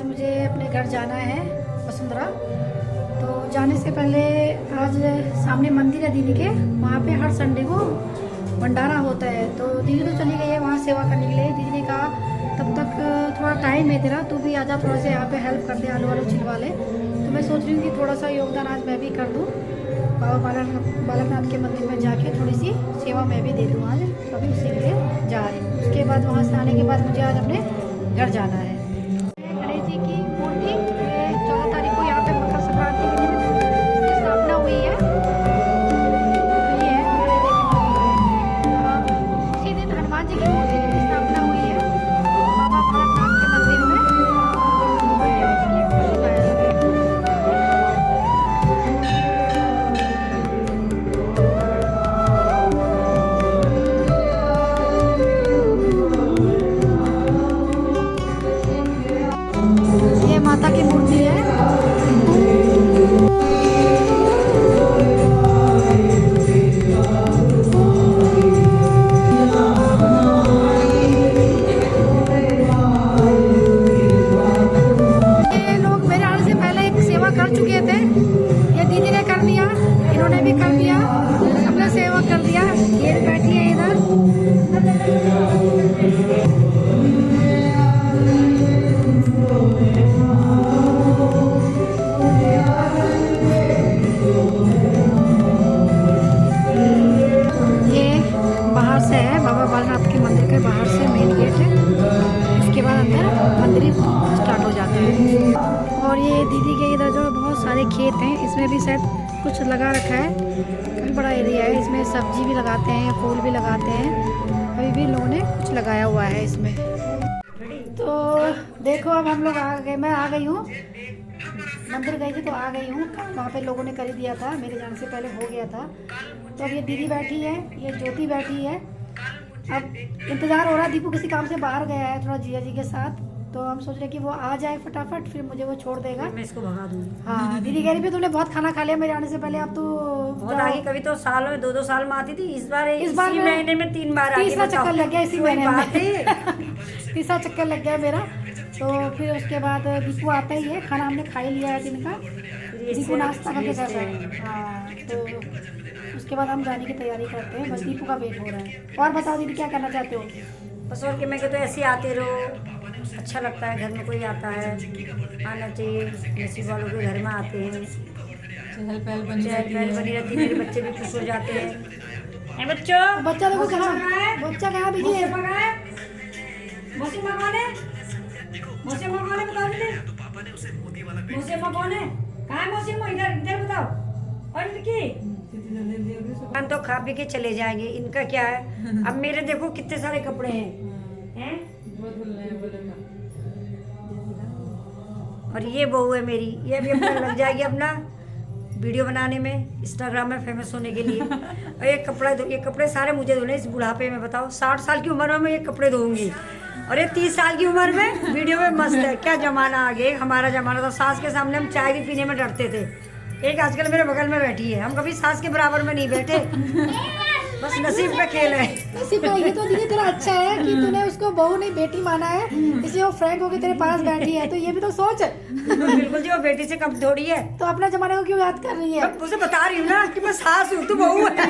आज मुझे अपने घर जाना है वसुंधरा। तो जाने से पहले आज सामने मंदिर है दीदी के, वहाँ पे हर संडे को भंडारा होता है। तो दीदी तो चली गई है वहाँ सेवा करने के लिए। दीदी ने कहा तब तक थोड़ा टाइम है तेरा, तू भी आजा, थोड़ा सा यहाँ पे हेल्प कर दे, आलू वालू छिलवा ले। तो मैं सोच रही हूँ कि थोड़ा सा योगदान आज मैं भी कर दूँ, बाबा बालकनाथ के मंदिर में जाके थोड़ी सी सेवा मैं भी दे दूँ आज। तो अभी उसी के लिए जा रही हूँ। उसके बाद वहाँ से आने के बाद मुझे आज अपने घर जाना है। गणेश जी की मूर्ति 14 तारीख को यहाँ पे मकर संक्रांति के दिन इसकी स्थापना हुई है। तो ये है गणेश जी की मूर्ति। और उसी दिन हनुमान जी की मूर्ति की स्थापना हुई है बाबा बालकनाथ के मंदिर में। ये उसकी खुशी है। ये माता की मूर्ति है। ये लोग मेरे आने से पहले एक सेवा कर चुके थे, ये दीदी ने कर दिया, इन्होंने भी कर दिया, सबने सेवा कर दिया। ये बैठी है इधर। बाहर से है, बाबा बालकनाथ के मंदिर के बाहर से मेन गेट है। उसके बाद अंदर मंदिर स्टार्ट हो जाते हैं। और ये दीदी के इधर जो बहुत सारे खेत हैं, इसमें भी शायद कुछ लगा रखा है। काफ़ी बड़ा एरिया है, इसमें सब्जी भी लगाते हैं, फूल भी लगाते हैं। अभी भी लोगों ने कुछ लगाया हुआ है इसमें। तो देखो अब हम लोग आ गए, मैं आ गई हूँ। मंदिर गई थी तो आ गई हूँ। वहाँ पे लोगों ने कर ही दिया था, मेरे जाने से पहले हो गया था। तो अब ये दीदी बैठी है, ये ज्योति बैठी है। अब इंतज़ार हो रहा है, दीपू किसी काम से बाहर गया है थोड़ा जिया जी के साथ। तो हम सोच रहे कि वो आ जाए फटाफट, फिर मुझे वो छोड़ देगा, मैं इसको भगा दूंगी। हाँ दीदी कह रही भी तुमने बहुत खाना खा लिया मेरे आने से पहले, अब तो बहुत आगे। कभी तो साल में 2-2 साल में आती थी, इस बार महीने में 3 बार आती। तीसरा चक्कर लग गया इसी महीने में। तीसरा चक्कर लग गया मेरा। तो फिर उसके बाद दीपू आता ही है। खाना हमने खा ही लिया है दिन का, दीपू नाश्ता करके कर रहा है। हाँ तो उसके बाद हम जाने की तैयारी करते हैं, बस दीपू का वेट हो रहा है। और बताओ दीदी क्या करना चाहते हो? बस और कि मैं कहते ऐसे आते रहो, अच्छा लगता है। घर में कोई आता है, आना चाहिए। नसीब वालों के घर में आते हैं, चहल पहल बनी रहती है। मेरे बच्चे भी खुश हो जाते हैं। बच्चों, बच्चा देखो कहाँ, बच्चा कहाँ बिजी है? मौसम कौन है? मौसम कौन है बताओ दीदी। मौसम कौन है? कहाँ है मौसम? इधर इधर बताओ। और की हम तो खा पी के चले जाएंगे, इनका क्या है। अब मेरे देखो कितने सारे कपड़े हैं। और ये बहू है मेरी, ये भी अपना लग जाएगी अपना वीडियो बनाने में, इंस्टाग्राम में फेमस होने के लिए। और ये कपड़े सारे मुझे धोने इस बुढ़ापे में। बताओ 60 साल की उम्र में ये कपड़े धोऊंगी, और ये 30 साल की उम्र में वीडियो में मस्त है। क्या जमाना आ गया। हमारा जमाना था सास के सामने हम चाय भी पीने में डरते थे। एक आजकल मेरे बगल में बैठी है, हम कभी सास के बराबर में नहीं बैठे। बस नसीब का खेल है। नसीब का। ये तो दीदी तेरा अच्छा है कि तूने उसको बहू नहीं बेटी माना है, इसलिए वो फ्रैंक होकर तेरे पास बैठी है। तो ये भी तो सोच। बिल्कुल जी, वो बेटी से कम थोड़ी है। तो अपना जमाने को क्यों याद कर रही है? उसे बता रही हूँ ना कि मैं सास हूँ, तू बहू है।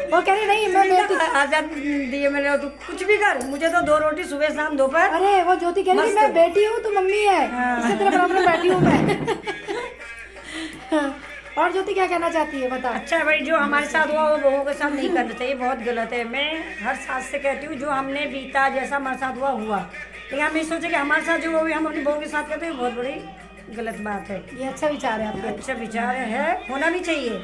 वो कह रही नहीं मैं बेटी। आजादी दिए मैंने, तू कुछ भी कर, मुझे तो 2 रोटी सुबह शाम दोपहर। अरे वो ज्योति कह रही मैं बेटी हूँ, तू मम्मी है, इससे तेरे बराबर में बैठी हूँ मैं। और ज्योति क्या कहना चाहती है बता? अच्छा भाई, जो हमारे साथ हुआ वो बहुओं के साथ नहीं करना चाहिए, बहुत गलत है। मैं हर सास से कहती हूँ जो हमने बीता, जैसा हमारे साथ हुआ, लेकिन हम ये सोचे कि हमारे साथ जो हुआ हम अपनी बहू के साथ करते हैं, बहुत बड़ी गलत बात है। ये अच्छा विचार है आपका। अच्छा विचार है, होना भी चाहिए।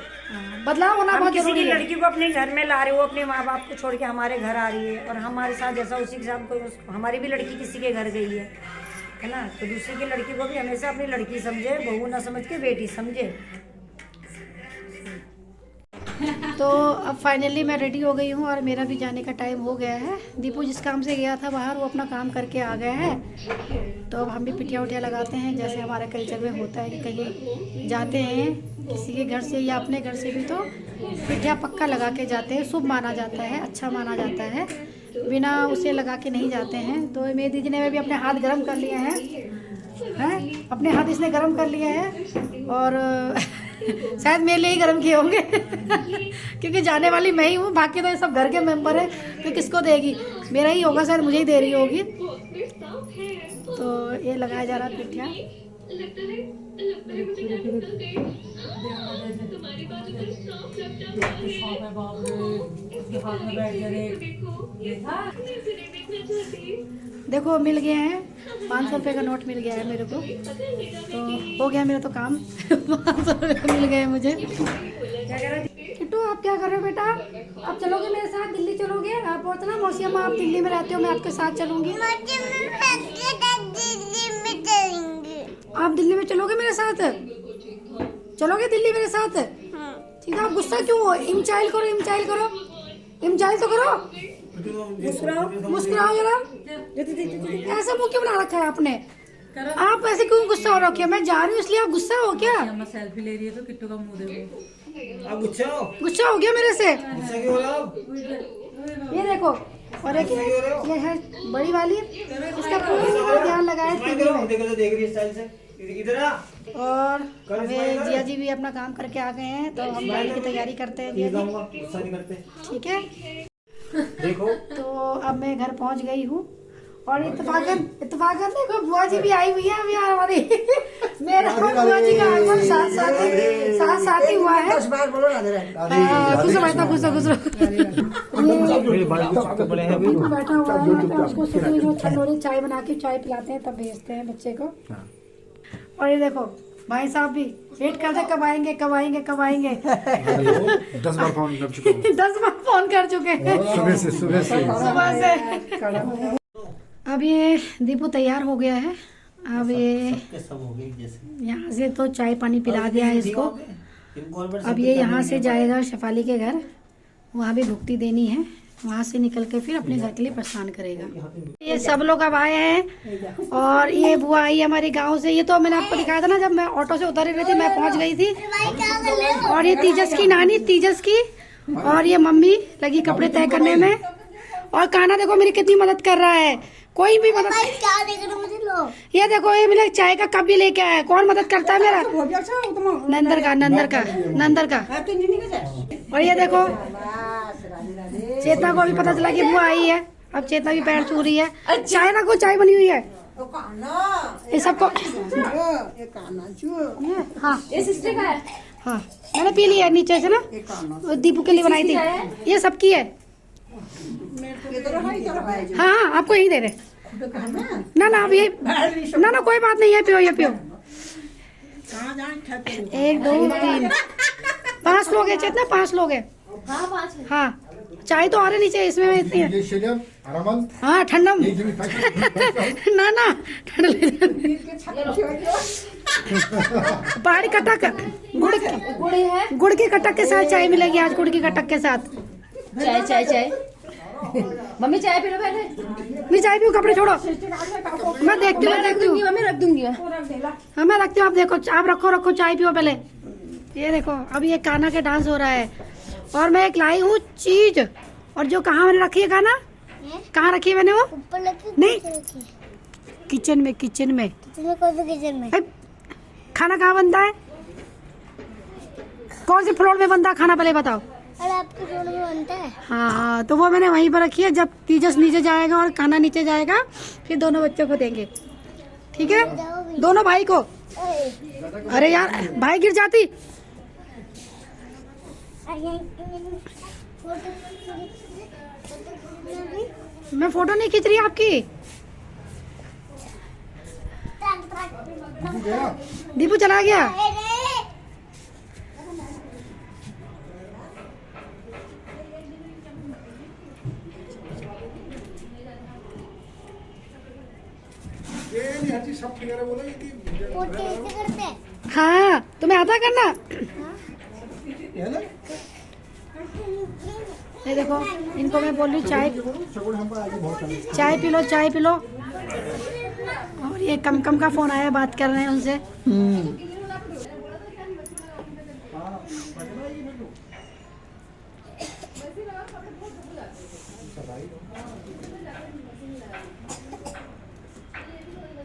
बदलाव होना बहुत किसी जरूरी की है। लड़की को अपने घर में ला रहे हो, अपने माँ बाप को छोड़ के हमारे घर आ रही है, और हमारे साथ जैसा उसी के साथ कोई, हमारी भी लड़की किसी के घर गई है ना। तो दूसरी की लड़की को भी हमेशा अपनी लड़की समझे, बहू ना समझ के बेटी समझे। तो अब फाइनली मैं रेडी हो गई हूँ और मेरा भी जाने का टाइम हो गया है। दीपू जिस काम से गया था बाहर, वो अपना काम करके आ गया है। तो अब हम भी पिटिया उटिया लगाते हैं, जैसे हमारे कल्चर में होता है कि कहीं जाते हैं किसी के घर से या अपने घर से भी, तो पिटिया पक्का लगा के जाते हैं। शुभ माना जाता है, अच्छा माना जाता है। बिना उसे लगा के नहीं जाते हैं। तो मेरी दीदी ने भी अपने हाथ गर्म कर लिए हैं, अपने हाथ इसने गर्म कर लिए हैं और शायद मेरे लिए ही गर्म किए होंगे क्योंकि जाने वाली मैं ही हूँ, बाकी तो ये सब घर के मेंबर हैं, तो किसको देगी, मेरा ही होगा, शायद मुझे ही दे रही होगी। तो ये लगाया जा रहा है पिठिया। देखो मिल गए हैं 500 रुपये का नोट मिल गया है मेरे को, तो हो गया मेरा तो काम 500 रुपये मिल गए मुझे। किट्टू आप क्या कर रहे हो बेटा, आप चलोगे मेरे साथ दिल्ली, चलोगे आप? पहुँचना मौसी अम्मा, आप दिल्ली में रहते हो, मैं आपके साथ चलूंगी। आप दिल्ली में चलोगे मेरे साथ, चलोगे दिल्ली मेरे साथ? ठीक है। आप गुस्सा क्यों हो? इमचाइल करो, इमचाइल करो, इमचाइल तो करो, मुस्कुराओ जरा। ऐसा मुंह क्यों बना रखा है आपने? आप ऐसे क्यों गुस्सा हो रखे? मैं जा रही हूँ इसलिए आप गुस्सा हो क्या? सेल्फी ले रही है तो किट्टू का मुंह देखो। आप गुस्सा हो गया मेरे से? गुस्सा क्यों हो रहे हो? ये देखो, और एक ये है बड़ी वाली, इसका पूरा ध्यान लगाए टीवी में। देख रही है स्टाइल से इधर आ। और हमें जिया जी भी अपना काम करके आ गए हैं, तो हम जाने की तैयारी करते हैं। जिया जी गुस्सा नहीं करते, ठीक है। देखो तो अब मैं घर पहुंच गई हूँ और इत्तेफाकन देखो बुआ जी भी आई हुई है अभी हमारी मेरा बुआ जी का आगमन साथ साथ ही हुआ है। खुश बैठा, खुश बैठा हुआ है, उसको सुबह छंडोरी चाय बना के चाय पिलाते हैं, तब भेजते हैं बच्चे को। और ये देखो भाई साहब भी वेट करते, कब आएंगे कब आएंगे कब आएंगे 10 बार फोन कर चुका हूँ 10 बार फोन कर चुके हैं सुबह से। अब ये दीपू तैयार हो गया है। अब ये सब हो गई जैसे यहाँ से तो चाय पानी पिला दिया है इसको। अब ये यहाँ से जाएगा शेफाली के घर, वहाँ भी भुगती देनी है, वहाँ से निकल के फिर अपने घर के लिए प्रस्थान करेगा। ये सब लोग अब आए हैं और ये बुआ आई हमारे गांव से। ये तो मैंने आपको दिखाया था ना, जब मैं ऑटो से उतर रही थी मैं पहुँच गई थी। और ये तेजस की नानी, तेजस की, और ये मम्मी लगी कपड़े तय करने में। और कान्हा देखो मेरी कितनी मदद कर रहा है, कोई भी मदद। ये देखो ये मेरे चाय का कप भी लेके आया है, कौन मदद करता है मेरा? नंदर का। और ये देखो चेतना को भी पता चला कि बुआ आई है, अब चेतना भी पैर छू रही है। चाय ना को चाय बनी हुई है ये सबको। हाँ हाँ मैंने पी लिया नीचे से ना, दीपू के लिए बनाई थी, ये सबकी है। हाँ हाँ आपको यही दे रहे। ना अब ये ना कोई बात नहीं है, पियो ये पियो। 1 2 3 5 लोग है चेतना, 5 लोग है। हाँ चाय तो आ रही नीचे इसमें इतनी है। हाँ ठंडा ना पहाड़ी कटक गुड़ की कटक के साथ चाय मिलेगी आज, गुड़ की कटक के साथ। चाय मम्मी चाय पी लो पहले। मैं चाय पीऊँ, कपड़े छोड़ो, मैं देखती हूँ। मम्मी रख दूंगी मैं। हाँ मैं रखती हूँ, आप देखो, आप रखो चाय पियो पहले। ये देखो अब ये कान्हा के डांस हो रहा है और मैं एक लाई हूँ चीज। और जो कहाँ मैंने रखी है कान्हा, कहाँ रखी है मैंने वो? नहीं किचन में किचन में खाना कहाँ बनता है? कौन से फ्लोर में बनता है खाना पहले बताओ। अरे आपके फ्लोर में बनता है। हाँ तो वो मैंने वहीं पर रखी है, जब तेजस नीचे जाएगा और कान्हा नीचे जाएगा फिर दोनों बच्चों को देंगे, ठीक है? दोनों भाई को। अरे यार भाई गिर जाती। मैं फोटो नहीं खींच रही आपकी। दीपू चला गया। हाँ तुम्हें आता करना? ये देखो इनको मैं बोल रही चाय पी लो, चाय पी लो। और ये कम का फोन आया, बात कर रहे हैं उनसे।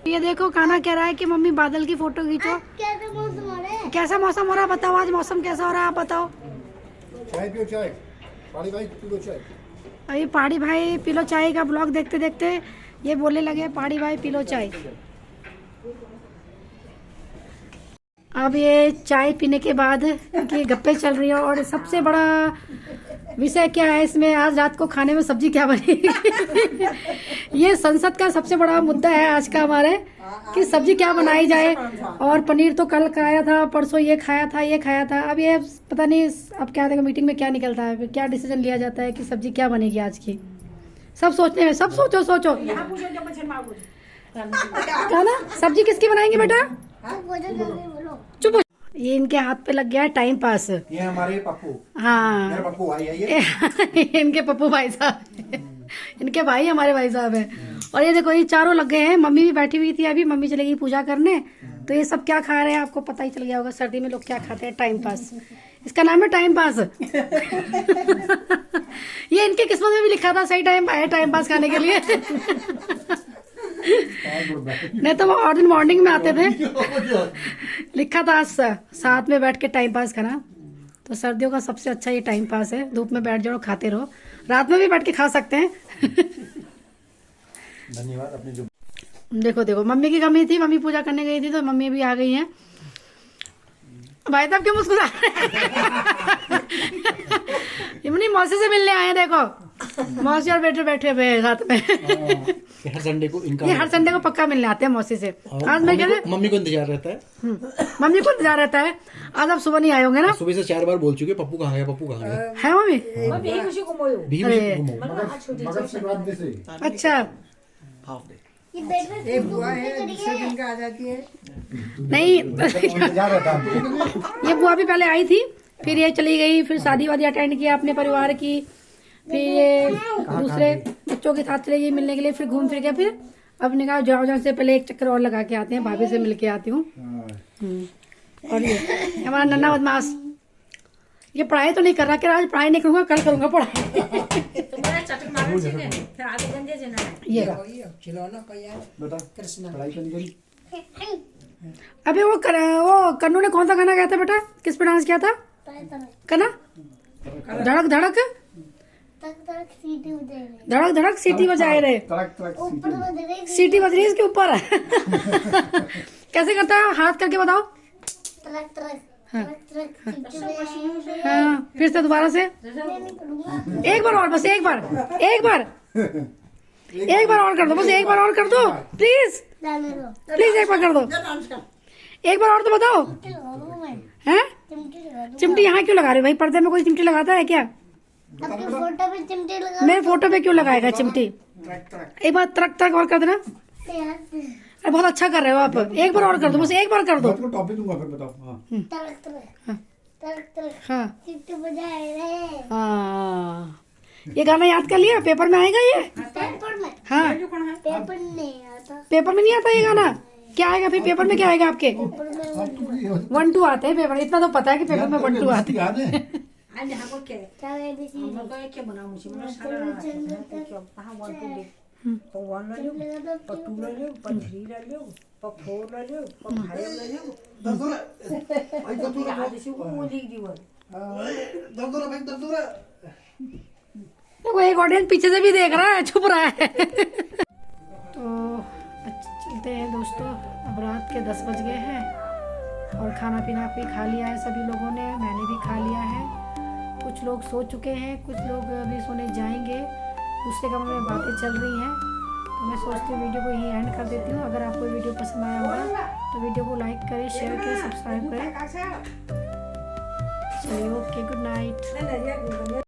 ये देखो कान्हा कह रहा है कि मम्मी बादल की फोटो खींचो। कैसा मौसम हो रहा है? कैसा मौसम हो रहा है बताओ, आज मौसम कैसा हो रहा है आप बताओ। चाय पियो चाय, पानी भाई पियो चाय। अभी पहाड़ी भाई पी लो चाय का ब्लॉग देखते देखते ये बोलने लगे पहाड़ी भाई पी लो चाय। अब ये चाय पीने के बाद कि गप्पे चल रही है और सबसे बड़ा विषय क्या है इसमें, आज रात को खाने में सब्जी क्या बनेगी। ये संसद का सबसे बड़ा मुद्दा है आज का हमारे कि सब्जी क्या बनाई जाए। और पनीर तो कल खाया था, परसों ये खाया था। अब ये पता नहीं अब क्या देखो मीटिंग में क्या निकलता है, क्या डिसीजन लिया जाता है कि सब्जी क्या बनेगी आज की। सब सोचने में, सब सोचो क्या ना सब्जी किसकी बनाएंगे बेटा। बोलो। चुप हो। ये इनके हाथ पे लग गया है टाइम पास। ये हमारे पप्पू, हाँ मेरे पप्पू भाई है ये। इनके पप्पू भाई साहब, इनके भाई हमारे भाई साहब हैं। और ये देखो ये चारों लग गए हैं। मम्मी भी बैठी हुई थी, अभी मम्मी चलेगी पूजा करने। तो ये सब क्या खा रहे हैं आपको पता ही चल गया होगा, सर्दी में लोग क्या खाते हैं, टाइम पास। इसका नाम है टाइम पास। ये इनके किस्मत में भी लिखा था सही टाइम है टाइम पास खाने के लिए। नहीं तो वो और दिन मॉर्निंग में आते थे, लिखा था साथ में बैठ के टाइम पास करना। तो सर्दियों का सबसे अच्छा ये टाइम पास है, धूप में बैठ जाओ खाते रहो, रात में भी बैठ के खा सकते हैं। धन्यवाद अपने जो। देखो मम्मी की कमी थी, मम्मी पूजा करने गई थी तो मम्मी भी आ गई हैं। भाई साहब क्यों मुस्कुरा इमनी मौसी से मिलने आए हैं। देखो मौसी और बेटे बैठे हुए हैं साथ में। हर संडे को इनका ये हर संडे को पक्का मिलने आते हैं मौसी से। आज मैं कह रही मम्मी को इंतजार रहता है। मम्मी को इंतजार रहता है। आज आप सुबह नहीं आए होंगे ना। सुबह से 4 बार बोल चुके पप्पू कहाँ गया, पप्पू कहाँ गया। है मम्मी भी अरे। मगर संक्रांति से अच्छा हाफ डे। ये बेड में एक बुआ है दूसरे दिन का आ जाती है। नहीं इंतजार रहता है। ये बुआ भी पहले आई थी, फिर ये चली गई, फिर शादी वादी अटेंड किया अपने परिवार की, फिर ये दूसरे बच्चों के साथ चले गई मिलने के लिए, फिर घूम फिर के फिर अब निकाह जाओ जाने से पहले एक चक्कर और लगा के आते हैं, भाभी से मिल के आती हूँ। और ये हमारा नन्ना बदमाश ये पढ़ाई तो नहीं कर रहा, कि आज पढ़ाई नहीं करूंगा कल करूंगा पढ़ाई। ये बेटा पढ़ाई करनी करी। अबे वो कन्नू ने कौन सा गाना गाया था बेटा, किस पे डांस किया था कन्ना। धड़क धड़क तक तक सीटी बजा रही धड़क धड़क सीटी बजाए रहे। तड़क तड़क ऊपर बज रही सीटी बज रही है इसके ऊपर। कैसे करता है हाथ करके बताओ। ट्रक ट्रक ट्रक ट्रक सीटी बजा रही। हाँ फिर से दोबारा से नहीं करूंगा। एक बार और, बस एक बार और कर दो, बस एक बार और कर दो प्लीज डालने दो। प्लीज एक बार कर दो, एक बार और तो बताओ। चिमटी लगा दूंगा मैं। हैं चिमटी लगा दूंगा। चिमटी यहाँ क्यों लगा रहे हो भाई, पर्दे में कोई चिमटी लगाता है क्या। आपके फोटो पे चिमटी लगा मेरे फोटो पे क्यों लगाएगा चिमटी। एक बार तरक तरक और कर देना। अरे बहुत अच्छा कर रहे हो आप, एक बार और कर दो, बस एक बार कर दो। आपको टॉपिक दूंगा फिर बताओ। हाँ तड़क तड़क तड़क तड़क हाँ सीटी बजाए रहे। हाँ ये गाना याद कर लिया, पेपर में आएगा ये। पेपर में हाँ पेपर नहीं आता। पेपर में नहीं आता ये गाना, क्या आएगा फिर पेपर में, क्या आएगा आपके। पेपर में 1 2 आते हैं पेपर, इतना तो पता है कि पेपर में 1 2 आते हैं। याद है। क्या है बेसी देखो एक ऑडियंस पीछे से भी देख रहा है, छुप रहा है। तो चलते हैं दोस्तों, अब रात के 10 बज गए हैं और खाना पीना भी खा लिया है सभी लोगों ने, मैंने भी खा लिया है। कुछ लोग सो चुके हैं, कुछ लोग अभी सोने जाएंगे, दूसरे कमरे में बातें चल रही हैं। तो मैं सोचती हूँ वीडियो को यहीं एंड कर देती हूँ। अगर आपको वीडियो पसंद आया होगा तो वीडियो को लाइक करें, शेयर करें, सब्सक्राइब करें। चलिए ओके, गुड नाइट।